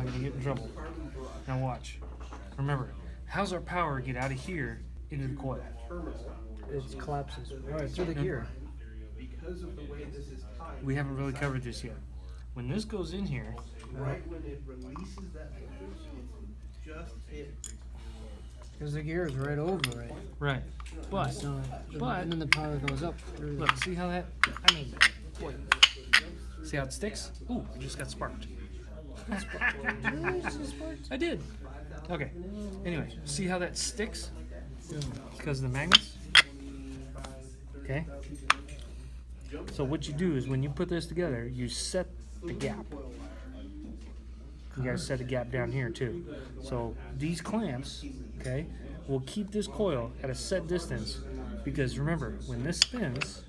not going to get in trouble. Now watch. Remember, how's our power get out of here into the coil? It collapses. All right, through the gear. We haven't really covered this yet. When this goes in here, Right when it releases that voltage, it's just hit. Because the gear is right over it. right? But So, but- and then the power goes up through. look, see how that? I mean, boy, see how it sticks? Ooh, it just got sparked. I did. Okay. Anyway, see how that sticks? Because of the magnets. Okay. So what you do is when you put this together, you set the gap. You gotta set a gap down here too. So these clamps, okay, will keep this coil at a set distance because remember, when this spins,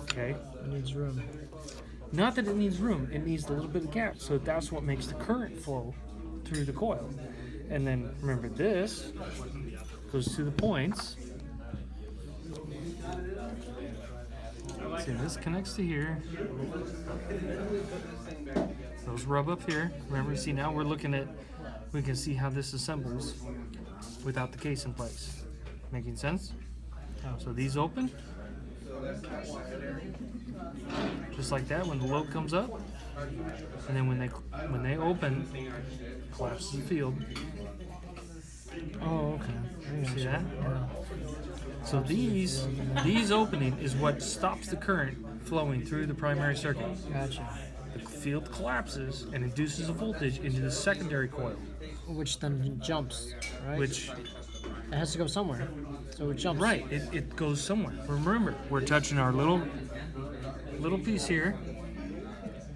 okay, It needs room. not that it needs room, it needs a little bit of gap. So that's what makes the current flow through the coil. And then remember this goes to the points. See, this connects to here. Those rub up here. Remember, see now we're looking at, we can see how this assembles without the case in place. Making sense? So these open. Just like that when the load comes up. And then when they open, collapses the field. Oh, okay. See that? So these opening is what stops the current flowing through the primary circuit. Gotcha. The field collapses and induces a voltage into the secondary coil, Which then jumps, right? which, it has to go somewhere, so it jumps. right, it goes somewhere. Remember, we're touching our little piece here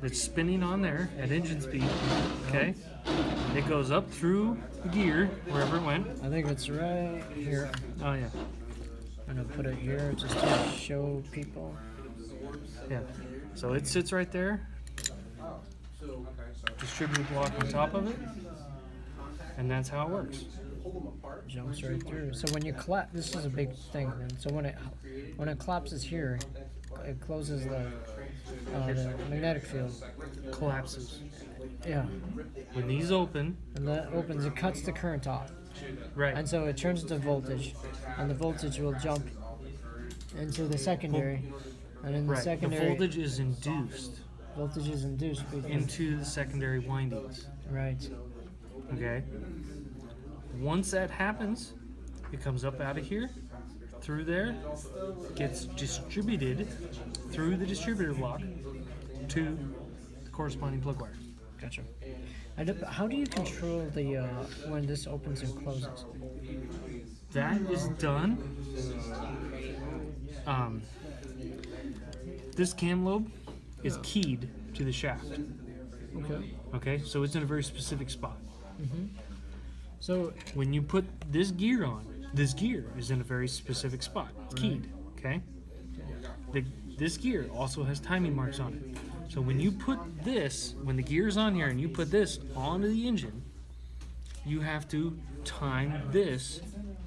that's spinning on there at engine speed, okay? It goes up through the gear, wherever it went. I think it's right here. Oh, yeah, I'm gonna put it here just to show people. yeah. So it sits right there. Distributor block on top of it, and that's how it works. Jumps right through. So when you collapse, this is a big thing. Then. So when it collapses here, it closes the magnetic field. Collapses. Yeah, When these open, and that opens. It cuts the current off, right? and so it turns into voltage, and the voltage will jump into the secondary, and in the Right. The secondary, voltage is induced voltage is induced because into the secondary windings. right. Okay. Once that happens, it comes up out of here, through there, gets distributed through the distributor block to the corresponding plug wire. Gotcha. How do you control the when this opens and closes? That is done. This cam lobe is keyed to the shaft. Okay. Okay, so it's in a very specific spot. So When you put this gear on, this gear is in a very specific spot. It's keyed. Okay. This gear also has timing marks on it. So when you put this, when the gear's on here and you put this onto the engine, you have to time this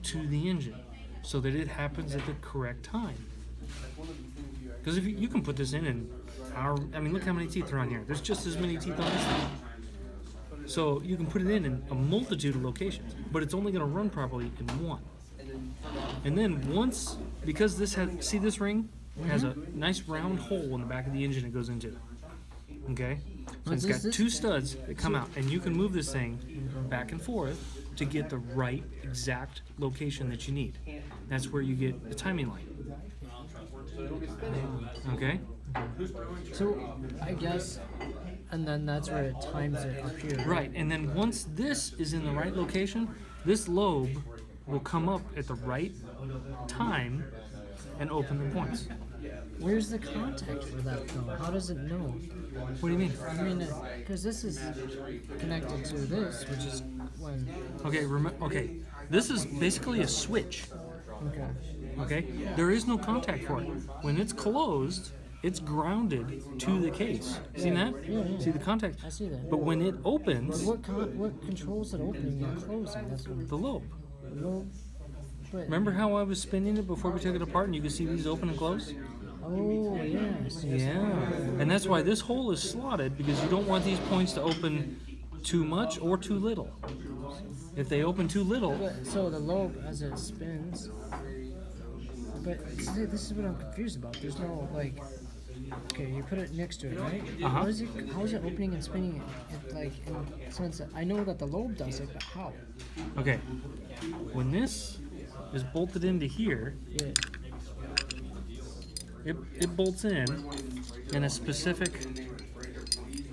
to the engine so that it happens at the correct time. Because if you can put this in an hour, I mean, look how many teeth are on here. There's just as many teeth on this thing. So you can put it in a multitude of locations, but it's only going to run properly in one. And then once, because this has, see this ring? It has a nice round hole in the back of the engine it goes into. Okay? So it's got two studs that come out, and you can move this thing back and forth to get the right exact location that you need. That's where you get the timing light. Okay? So I guess, and then that's where it times it up here. Right, and then once this is in the right location, this lobe will come up at the right time and open the points. Where's the contact for that though? How does it know? What do you mean? I mean, because this is connected to this, which is when. Okay, okay. This is basically a switch. Okay. Okay? There is no contact for it. When it's closed, it's grounded to the case. See that? Yeah. See the contact? I see that. But when it opens, What controls it opening and closing? That's what. the lobe. Well, but Remember how I was spinning it before we took it apart and you could see these open and close? Oh, yes. Yeah, and that's why this hole is slotted, because you don't want these points to open too much or too little. If they open too little, But, so the lobe, as it spins, but see, this is what I'm confused about. There's no, like, okay, you put it next to it, right? Uh-huh. How is it opening and spinning it like, in sense that, I know that the lobe does it, but how? okay, when this is bolted into here, Yeah. it bolts in a specific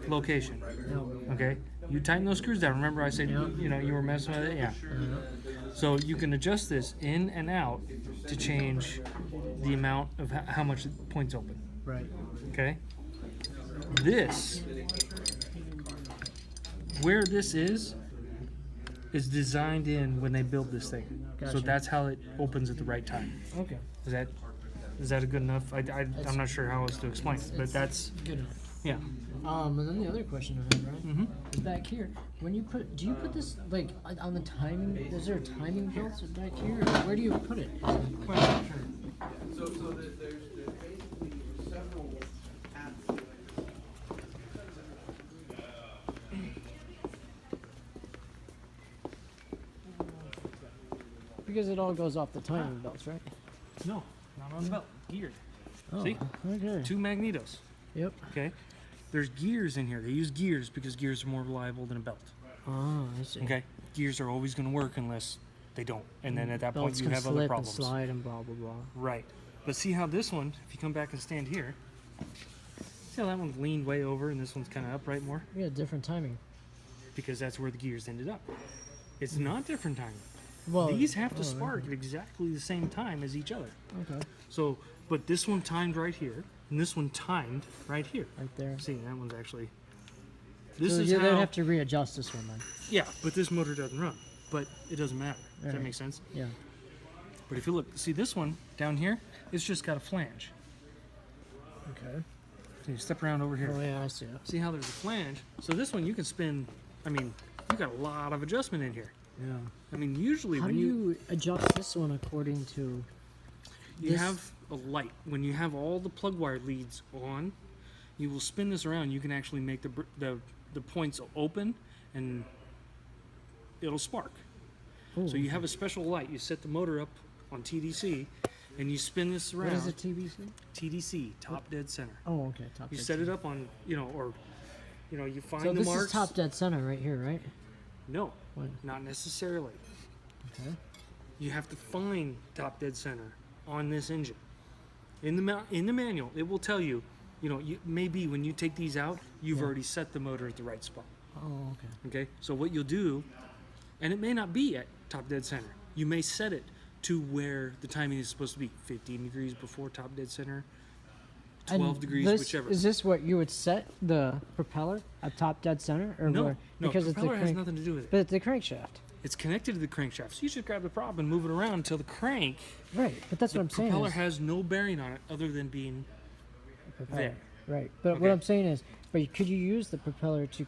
location. No. Okay, you tighten those screws down. Remember, I said you were messing with it. Yeah. So you can adjust this in and out to change the amount of how much the points open. Right. Okay. This, where this is designed in when they build this thing. So Gotcha. that's how it opens at the right time. Okay. Is that a good enough? I'm not sure how else to explain it, but that's Good enough. yeah. And then the other question I have, right, is back here. When you do you put this like on the timing? Is there a timing belt back here? Or where do you put it? Is the question. So there's basically several paths to it. Because it all goes off the timing belts, right? No, not on the belt. Geared. Oh, See? okay. 2 magnetos. Yep. Okay. There's gears in here. They use gears because gears are more reliable than a belt. Oh, I see. Okay. Gears are always going to work unless they don't, and then at that point Belts you can have other slip problems. and slide and blah blah blah. Right. But see how this one, if you come back and stand here, see how that one's leaned way over and this one's kind of upright more? Yeah, different timing. Because that's where the gears ended up. It's not different timing. Well, These have to oh, spark at exactly the same time as each other. Okay. So, but this one timed right here, and this one timed right here. Right there. See, that one's actually. This So is you how. would have to readjust this one then. Yeah, but this motor doesn't run. But it doesn't matter. Does that Alright. make sense? Yeah. But if you look, see this one down here, it's just got a flange. Okay. So you step around over here. Oh yeah, I see it. See how there's a flange? So this one you can spin. I mean, you got a lot of adjustment in here. Yeah. I mean, usually How when do you adjust this one according to? you this- have a light, when you have all the plug wire leads on, you will spin this around. You can actually make the points open, and it'll spark. Ooh. So you have a special light. You set the motor up on TDC, and you spin this around. What is a TBC? TDC, top dead center. Oh, okay. Top You dead set it center. up on, or, you find So the this marks. is top dead center right here, right? No, What? not necessarily. Okay. You have to find top dead center on this engine. In the manual, it will tell you, maybe when you take these out, you've Yeah. already set the motor at the right spot. Oh, okay. Okay, so what you'll do, and it may not be at top dead center. You may set it to where the timing is supposed to be 15 degrees before top dead center, 12 And degrees, this, whichever. Is this what you would set the propeller at top dead center, or No, where? no, Because it's the propeller has crank, nothing to do with it. but it's the crankshaft. It's connected to the crankshaft, so you should grab the prop and move it around until the crank. Right, but that's The what I'm saying. propeller Is has no bearing on it other than being propeller. there. Right, but Okay. what I'm saying is, could you use the propeller to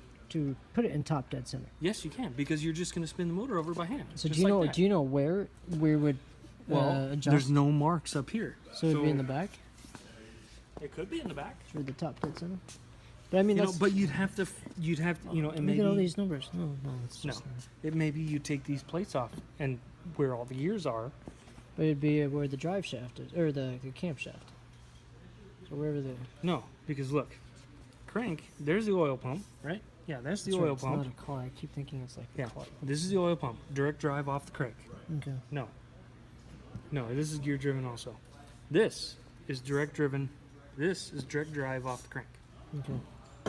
put it in top dead center? Yes, you can, because you're just going to spin the motor over by hand. So just do you like know? that. Do you know where we would Well, adjust? there's no marks up here. So it'd be in the back It could be in the back. for the top dead center. But I mean, that's But you'd have to, and look maybe at all these numbers. No, it's no, just. it maybe you take these plates off and where all the gears are. But it'd be where the drive shaft is, or the camshaft. So wherever the. No, because look, crank. There's the oil pump, right? Yeah, that's the That's right, oil it's pump. not a car. I keep thinking it's like Yeah, a car. this is the oil pump. Direct drive off the crank. Okay. No, this is gear driven also. This is direct driven. This is direct drive off the crank. Okay.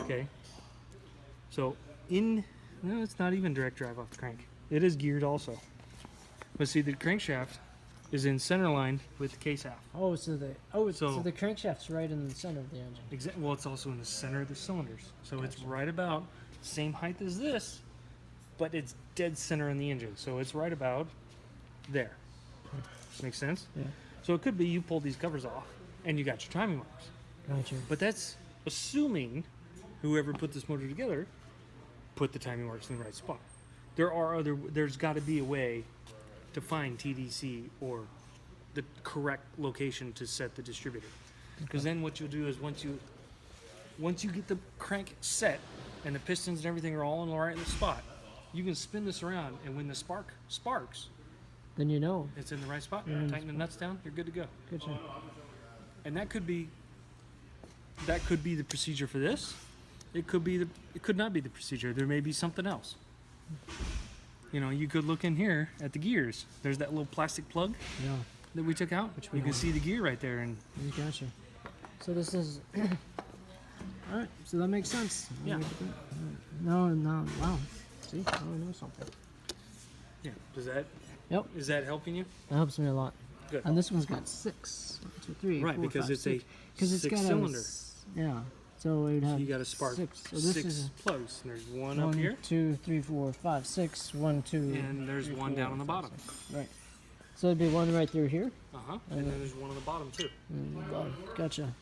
Okay. So no, it's not even direct drive off the crank. It is geared also. But see, the crankshaft is in center line with the case half. Oh, so So- the crankshaft's right in the center of the engine. Well, it's also in the center of the cylinders. So it's right about the same height as this, but it's dead center in the engine. So it's right about there. Makes sense? Yeah. So it could be you pulled these covers off and you got your timing marks. Gotcha. But that's assuming whoever put this motor together put the timing marks in the right spot. There's got to be a way to find TDC or the correct location to set the distributor. Because then what you'll do is once you get the crank set and the pistons and everything are all in the right spot, you can spin this around, and when the spark sparks, Then you know. it's in the right spot. Yeah, Tighten the nuts down, you're good to go. Good job. And that could be the procedure for this. It could not be the procedure. There may be something else. You know, you could look in here at the gears. There's that little plastic plug Yeah. that we took out. we You can want. see the gear right there, and You gotcha. So this is. All right. So that makes sense. Yeah. No. Wow. See, I know something. yeah. Does that Yep. is that helping you? That helps me a lot. Good. And this one's got 6. 1, 2, 3. Right, 4, because 5, it's 6. a 'Cause it's got a six-cylinder. Yeah. So it would have. You got to spark 6. So this six is plugs. And there's one 1, up here, 2, 3, 4, 5, 6. 1, 2. and there's 3, one 4, down on the 5, bottom. 6. Right. So it'd be one right through here. And then there's one on the bottom too. Gotcha.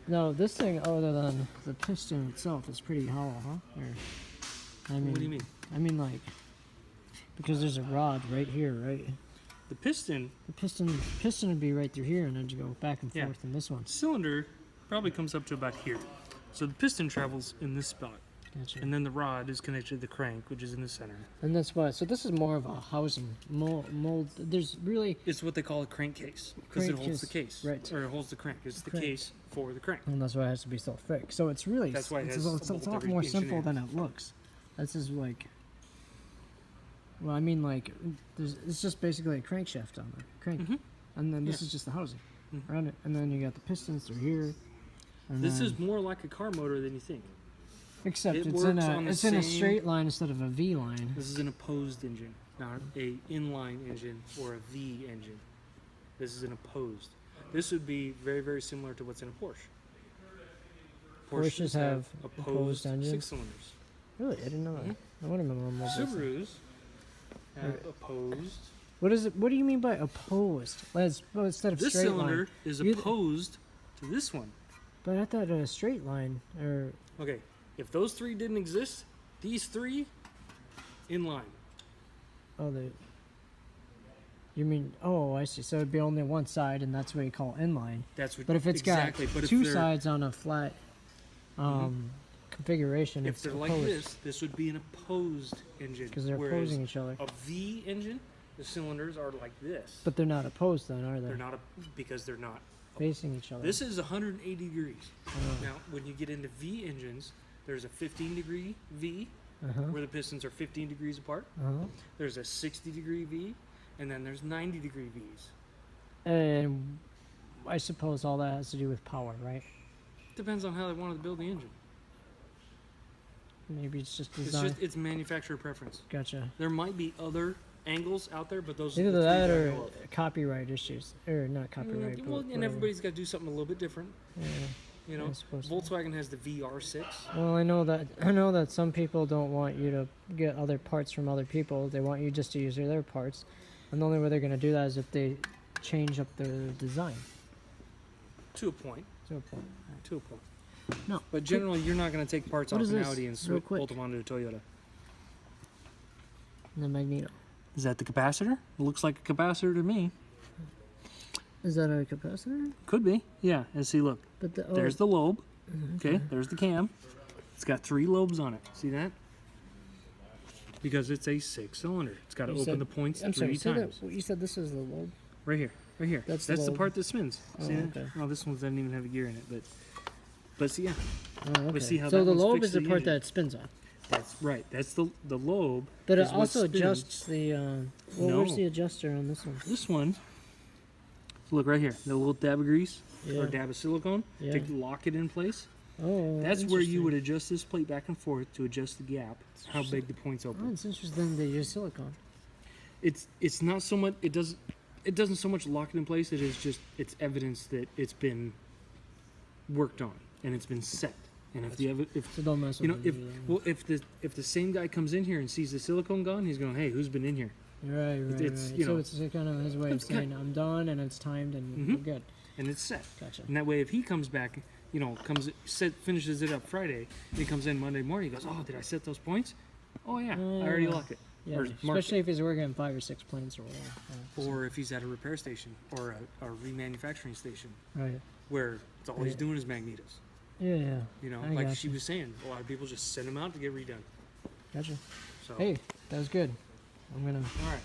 No, this thing, other than the piston itself, is pretty hollow, huh? Or, I mean, What do you mean? I mean, like, because there's a rod right here, right? The piston The piston would be right through here, and then you go back and Yeah. forth in this one. cylinder probably comes up to about here. So the piston travels in this spot, Gotcha. and then the rod is connected to the crank, which is in the center. And that's why. So this is more of a housing mold. There's really, It's what they call a crankcase because it Crankcase, holds the case, right. Or it holds the crank. It's the Crank. case for the crank. and that's why it has to be so thick. So it's really, That's why it it's, has it's a almost lot every more inch simple and a than it looks. This is like, well, I mean, like, it's just basically a crankshaft on there, crank, Mhm. and then this Yeah. is just the housing Mhm. around it, and then you got the pistons through here. And This then, is more like a car motor than you think. except it it's in works a on the it's in a same- straight line instead of a V line. This is an opposed engine, not a inline engine or a V engine. This is an opposed. This would be very, very similar to what's in a Porsche. Porsches have opposed opposed engines? 6-cylinders. Really, I didn't know that. Mhm. I want to remember more about this. Subarus have Right. opposed. What is it? What do you mean by opposed? Well, instead of This straight cylinder line. is You- opposed to this one. But I thought a straight line, or Okay, if those three didn't exist, these three in line. oh, you mean? Oh, I see. So it'd be only one side, and that's what you call inline. That's what. But if it's exactly. got But two if they're, sides on a flat configuration, if it's they're opposed like this would be an opposed engine. because they're whereas opposing each other. a V engine, the cylinders are like this. But they're not opposed, then, are they? they're not because they're not. Facing each other. This is 180 degrees. Oh. Now, when you get into V engines, there's a 15-degree V Uh-huh. where the pistons are 15 degrees apart. Uh-huh. There's a 60-degree V, and then there's 90-degree Vs. And I suppose all that has to do with power, right? Depends on how they wanted to build the engine. Maybe it's just It's design. just it's manufacturer preference. Gotcha. There might be other angles out there, but those are Either the three that I or know of. copyright issues, or not copyright. but Well, and whatever. everybody's got to do something a little bit different. Yeah. You know, I suppose so. Volkswagen has the VR6. Well, I know that some people don't want you to get other parts from other people. They want you just to use their parts, and the only way they're going to do that is if they change up their design To a point. to a point. To a point. No, But generally, you're not going to take parts What off is an this? Audi and Real switch quick. bolt them onto a Toyota. the magneto. Is that the capacitor? It looks like a capacitor to me. Is that a capacitor? Could be. Yeah. And see, look. But the, There's the lobe. Okay. There's the cam. It's got 3 lobes on it. See that? Because it's a 6-cylinder. It's got to You open said- the points I'm 3 sorry. times. You said this is the lobe. Right here. Right here. That's That's the the lobe. part that spins. Oh, See that? okay. Oh, this one doesn't even have a gear in it, but see, yeah. Oh, okay. see how So that the one's lobe fixed is to the the part engine. that it spins on. That's right. That's the lobe. But it is what also spins. adjusts the. Well, No. where's the adjuster on this one? This one. Look right here. The little dab of grease Yeah. or dab of silicone Yeah. to lock it in place. Oh, That's where you interesting. would adjust this plate back and forth to adjust the gap. How big the points Oh, open. it's interesting they use silicone. It's not so much. It doesn't so much lock it in place. It is just it's evidence that it's been worked on and it's been set. And if So don't mess you with know it. if the same guy comes in here and sees the silicone gone, he's going, hey, who's been in here? Right, it's, right. you So know, it's kind of his way of it's kind- saying I'm done and it's timed and Mhm. we're good. And it's set. Gotcha. And that way, if he comes back, you know, finishes it up Friday, and he comes in Monday morning, he goes, oh, did I set those points? Oh yeah, I already locked it. Yeah, Or marked especially if he's working on 5 or 6 planes or whatever. Yeah. Or if he's at a repair station or a remanufacturing station, Right. where it's all he's doing is magnetos. Yeah. You know, I like gotcha. she was saying, a lot of people just send them out to get redone. Gotcha. So, Hey, that was good. I'm gonna. all right.